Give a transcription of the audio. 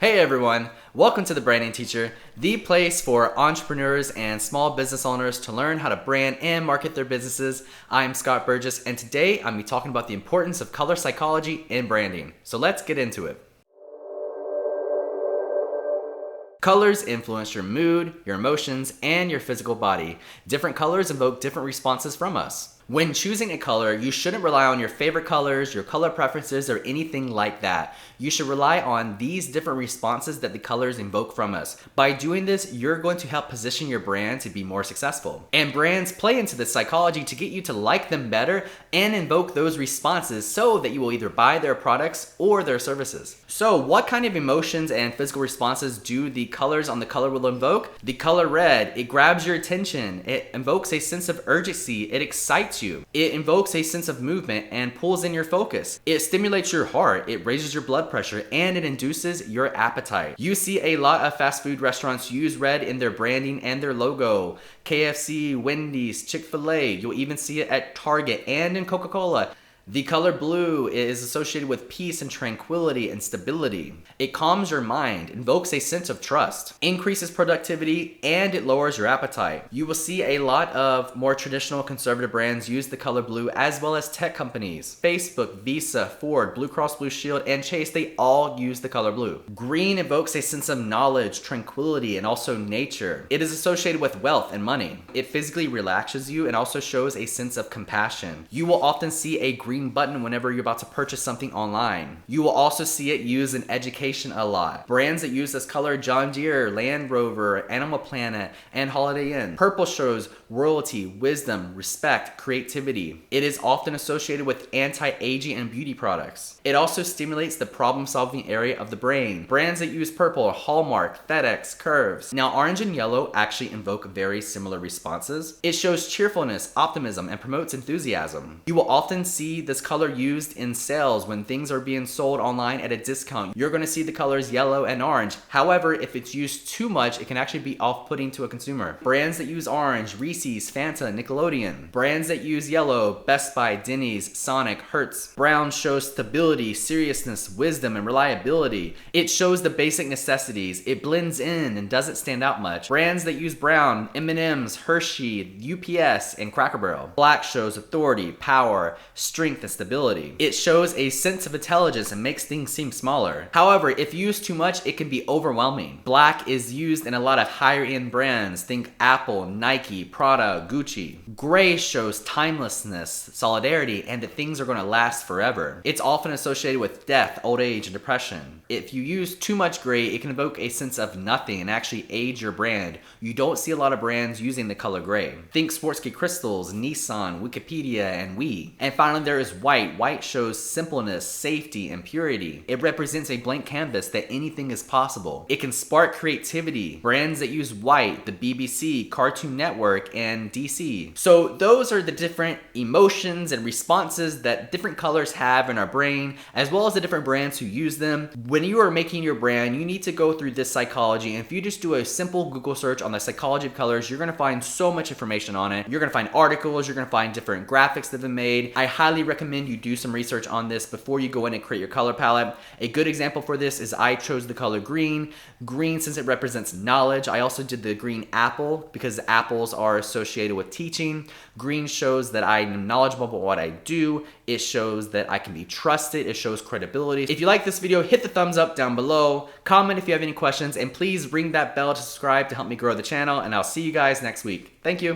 Hey everyone, welcome to the Branding Teacher, the place for entrepreneurs and small business owners to learn how to brand and market their businesses. I'm Scott Burgess, and today I'm going to be talking about the importance of color psychology in branding. So let's get into it. Colors influence your mood, your emotions, and your physical body. Different colors evoke different responses from us. When choosing a color, you shouldn't rely on your favorite colors, your color preferences, or anything like that. You should rely on these different responses that the colors invoke from us. By doing this, you're going to help position your brand to be more successful. And brands play into this psychology to get you to like them better and invoke those responses so that you will either buy their products or their services. So what kind of emotions and physical responses do the colors on the color will invoke? The color red, it grabs your attention. It invokes a sense of urgency. It excites you. It invokes a sense of movement and pulls in your focus. It stimulates your heart, it raises your blood pressure, and it induces your appetite. You see a lot of fast food restaurants use red in their branding and their logo. KFC, Wendy's, Chick-fil-A, you'll even see it at Target and in Coca-Cola. The color blue is associated with peace and tranquility and stability. It calms your mind, invokes a sense of trust, increases productivity, and it lowers your appetite. You will see a lot of more traditional conservative brands use the color blue, as well as tech companies. Facebook, Visa, Ford, Blue Cross Blue Shield, and Chase, they all use the color blue. Green evokes a sense of knowledge, tranquility, and also nature. It is associated with wealth and money. It physically relaxes you and also shows a sense of compassion. You will often see a green button whenever you're about to purchase something online. You will also see it used in education a lot. Brands that use this color: John Deere, Land Rover, Animal Planet, and Holiday Inn. Purple shows royalty, wisdom, respect, creativity. It is often associated with anti-aging and beauty products. It also stimulates the problem-solving area of the brain. Brands that use purple: Hallmark, FedEx, Curves. Now, orange and yellow actually invoke very similar responses. It shows cheerfulness, optimism, and promotes enthusiasm. You will often see this color used in sales when things are being sold online at a discount. You're going to see the colors yellow and orange. However, if it's used too much, it can actually be off-putting to a consumer. Brands that use orange: Reese's, Fanta, Nickelodeon. Brands that use yellow: Best Buy, Denny's, Sonic, Hertz. Brown shows stability, seriousness, wisdom, and reliability. It shows the basic necessities. It blends in and doesn't stand out much. Brands that use brown: M&M's, Hershey, UPS, and Cracker Barrel. Black shows authority, power, strength, and stability. It shows a sense of intelligence and makes things seem smaller. However, if used too much, it can be overwhelming. Black is used in a lot of higher end brands. Think Apple, Nike, Prada, Gucci. Gray shows timelessness, solidarity, and that things are going to last forever. It's often associated with death, old age, and depression. If you use too much gray, it can evoke a sense of nothing and actually age your brand. You don't see a lot of brands using the color gray. Think Swarovski crystals, Nissan, Wikipedia, and We. And finally, there is white. White shows simpleness, safety, and purity. It represents a blank canvas that anything is possible. It can spark creativity. Brands that use white: the BBC, Cartoon Network, and DC. So those are the different emotions and responses that different colors have in our brain, as well as the different brands who use them. When you are making your brand, you need to go through this psychology, and if you just do a simple Google search on the psychology of colors, you're going to find so much information on it. You're going to find articles, you're going to find different graphics that have been made. I highly recommend you do some research on this before you go in and create your color palette. A good example for this is I chose the color green. Green, since it represents knowledge. I also did the green apple because apples are associated with teaching. Green shows that I am knowledgeable about what I do. It shows that I can be trusted. It shows credibility. If you like this video, hit the thumbs up down below. Comment if you have any questions, and please ring that bell to subscribe to help me grow the channel, and I'll see you guys next week. Thank you.